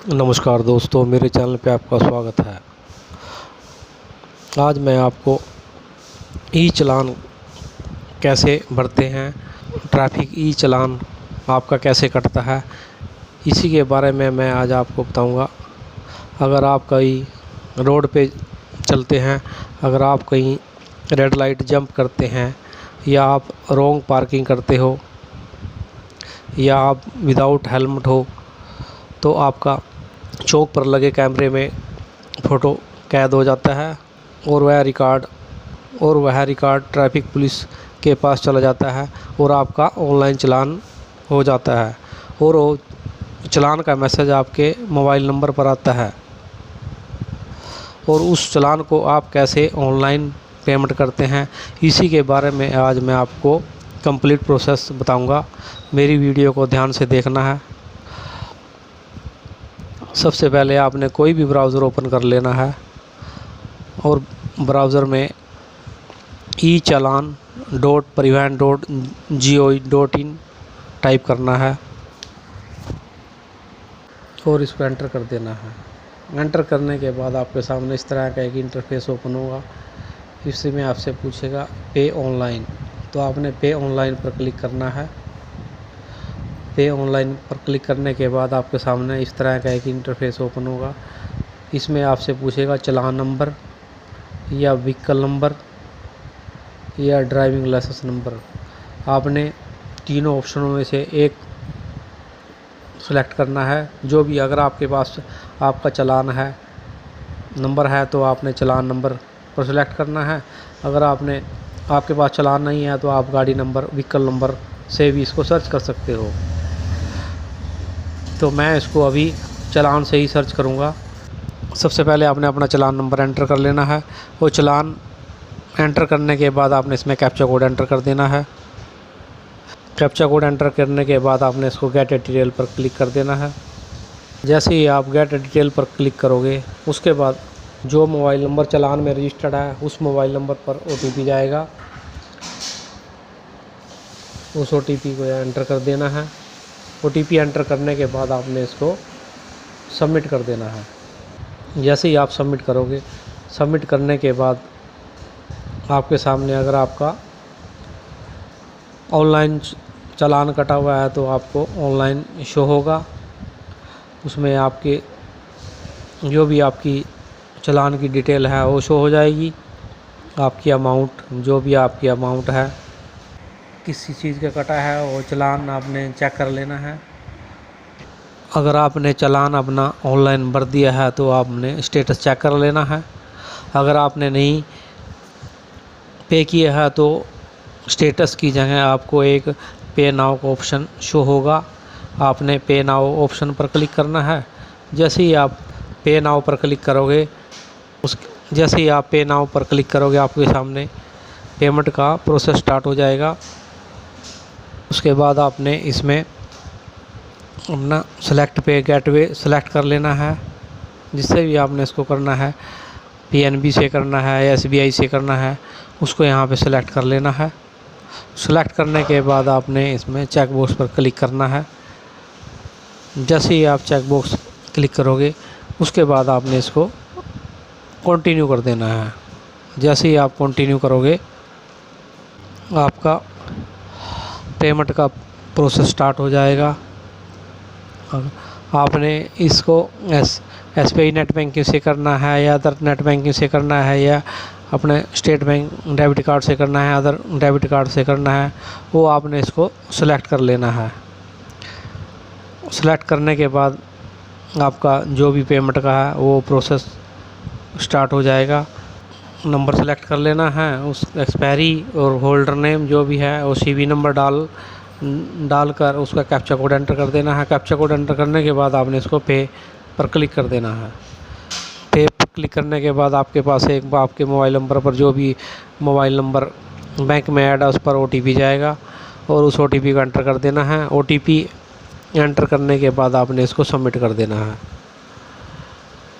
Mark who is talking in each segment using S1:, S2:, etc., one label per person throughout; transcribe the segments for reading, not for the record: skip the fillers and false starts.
S1: नमस्कार दोस्तों, मेरे चैनल पे आपका स्वागत है। आज मैं आपको ई चालान कैसे भरते हैं, ट्रैफिक ई चालान आपका कैसे कटता है, इसी के बारे में मैं आज आपको बताऊंगा। अगर आप कहीं रोड पे चलते हैं, अगर आप कहीं रेड लाइट जंप करते हैं, या आप रॉन्ग पार्किंग करते हो, या आप विदाउट हेलमेट हो, तो आपका चौक पर लगे कैमरे में फ़ोटो कैद हो जाता है और वह रिकॉर्ड ट्रैफिक पुलिस के पास चला जाता है और आपका ऑनलाइन चालान हो जाता है और वो चालान का मैसेज आपके मोबाइल नंबर पर आता है। और उस चालान को आप कैसे ऑनलाइन पेमेंट करते हैं, इसी के बारे में आज मैं आपको कंप्लीट प्रोसेस बताऊंगा। मेरी वीडियो को ध्यान से देखना है। सबसे पहले आपने कोई भी ब्राउज़र ओपन कर लेना है और ब्राउज़र में echallan.परिवहन.gov.in टाइप करना है और इसको एंटर कर देना है। एंटर करने के बाद आपके सामने इस तरह का एक इंटरफेस ओपन होगा। इसमें आपसे पूछेगा पे ऑनलाइन, तो आपने पे ऑनलाइन पर क्लिक करना है। पे ऑनलाइन पर क्लिक करने के बाद आपके सामने इस तरह का एक इंटरफेस ओपन होगा। इसमें आपसे पूछेगा चालान नंबर या व्हीकल नंबर या ड्राइविंग लाइसेंस नंबर। आपने तीनों ऑप्शनों में से एक सेलेक्ट करना है। जो भी, अगर आपके पास आपका चालान है नंबर है तो आपने चालान नंबर पर सेलेक्ट करना है। अगर आपके पास चालान नहीं है तो आप गाड़ी नंबर, व्हीकल नंबर से भी इसको सर्च कर सकते हो। तो मैं इसको अभी चालान से ही सर्च करूँगा। सबसे पहले आपने अपना चालान नंबर एंटर कर लेना है। वो चालान एंटर करने के बाद आपने इसमें कैप्चा कोड एंटर कर देना है। कैप्चा कोड एंटर करने के बाद आपने इसको गेट ए डिटेल पर क्लिक कर देना है। जैसे ही आप गेट ए डिटेल पर क्लिक करोगे, उसके बाद जो मोबाइल नंबर चालान में रजिस्टर्ड है उस मोबाइल नंबर पर OTP जाएगा। उस OTP को एंटर कर देना है। OTP एंटर करने के बाद आपने इसको सबमिट कर देना है। जैसे ही आप सबमिट करोगे, सबमिट करने के बाद आपके सामने अगर आपका ऑनलाइन चालान कटा हुआ है तो आपको ऑनलाइन शो होगा। उसमें आपके जो भी आपकी चालान की डिटेल है वो शो हो जाएगी। आपकी अमाउंट, जो भी आपकी अमाउंट है, किसी चीज़ का कटा है, वो चालान आपने चेक कर लेना है। अगर आपने चालान अपना ऑनलाइन भर दिया है तो आपने स्टेटस चेक कर लेना है। अगर आपने नहीं पे किया है तो स्टेटस की जगह आपको एक पे नाउ का ऑप्शन शो होगा। आपने पे नाउ ऑप्शन पर क्लिक करना है। जैसे ही आप पे नाउ पर क्लिक करोगे, आपके सामने पेमेंट का प्रोसेस स्टार्ट हो जाएगा। उसके बाद आपने इसमें अपना सेलेक्ट पे गेटवे सेलेक्ट कर लेना है। जिससे भी आपने इसको करना है, PNB से करना है या SBI से करना है, उसको यहाँ पे सेलेक्ट कर लेना है। सेलेक्ट करने के बाद आपने इसमें चेक बॉक्स पर क्लिक करना है। जैसे ही आप चेक बॉक्स क्लिक करोगे, उसके बाद आपने इसको कंटिन्यू कर देना है। जैसे ही आप कंटिन्यू करोगे, आपका पेमेंट का प्रोसेस स्टार्ट हो जाएगा। आपने इसको SBI नेट बैंकिंग से करना है या अदर नेट बैंकिंग से करना है, या अपने स्टेट बैंक डेबिट कार्ड से करना है, अदर डेबिट कार्ड से करना है, वो आपने इसको सेलेक्ट कर लेना है। सेलेक्ट करने के बाद आपका जो भी पेमेंट का है वो प्रोसेस स्टार्ट हो जाएगा। नंबर सेलेक्ट कर लेना है, उस एक्सपायरी और होल्डर नेम जो भी है वो CV नंबर डालकर उसका कैप्चा कोड एंटर कर देना है। कैप्चा कोड एंटर करने के बाद आपने इसको पे पर क्लिक कर देना है। पे पर क्लिक करने के बाद आपके पास आपके मोबाइल नंबर पर जो भी मोबाइल नंबर बैंक में ऐड है उस पर OTP जाएगा और उस OTP को एंटर कर देना है। OTP एंटर करने के बाद आपने इसको सबमिट कर देना है।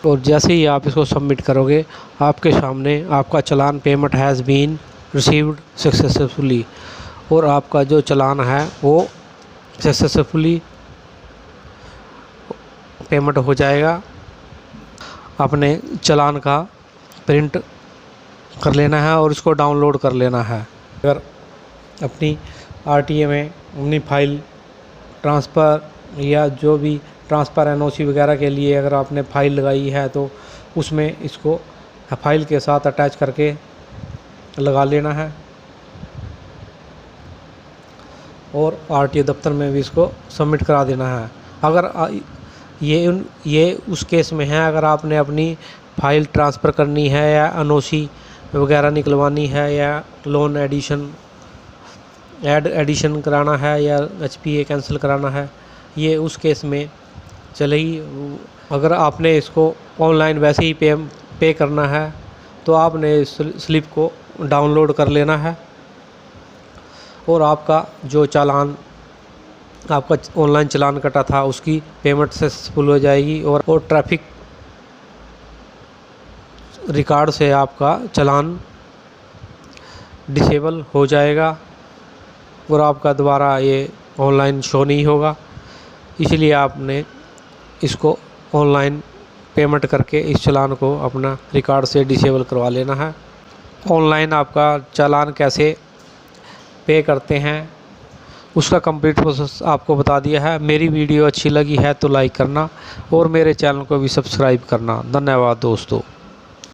S1: और जैसे ही आप इसको सबमिट करोगे, आपके सामने आपका चालान payment has been received successfully, और आपका जो चालान है वो सक्सेसफुली पेमेंट हो जाएगा। अपने चालान का प्रिंट कर लेना है और इसको डाउनलोड कर लेना है। अगर अपनी आरटीए में अपनी फाइल ट्रांसफ़र या जो भी ट्रांसफ़र एनओसी वगैरह के लिए अगर आपने फ़ाइल लगाई है तो उसमें इसको फाइल के साथ अटैच करके लगा लेना है और आरटीओ दफ्तर में भी इसको सबमिट करा देना है। अगर ये उस केस में है अगर आपने अपनी फ़ाइल ट्रांसफ़र करनी है या एनओसी वगैरह निकलवानी है या लोन एडिशन कराना है या एचपीए कैंसिल कराना है, ये उस केस में चलेगी। अगर आपने इसको ऑनलाइन वैसे ही पे करना है तो आपने स्लिप को डाउनलोड कर लेना है और आपका जो चालान आपका ऑनलाइन चालान कटा था उसकी पेमेंट सक्सेसफुल हो जाएगी और ट्रैफिक रिकॉर्ड से आपका चालान डिसेबल हो जाएगा और आपका दोबारा ये ऑनलाइन शो नहीं होगा। इसलिए आपने इसको ऑनलाइन पेमेंट करके इस चालान को अपना रिकॉर्ड से डिसेबल करवा लेना है। ऑनलाइन आपका चालान कैसे पे करते हैं उसका कंप्लीट प्रोसेस आपको बता दिया है। मेरी वीडियो अच्छी लगी है तो लाइक करना और मेरे चैनल को भी सब्सक्राइब करना। धन्यवाद दोस्तों।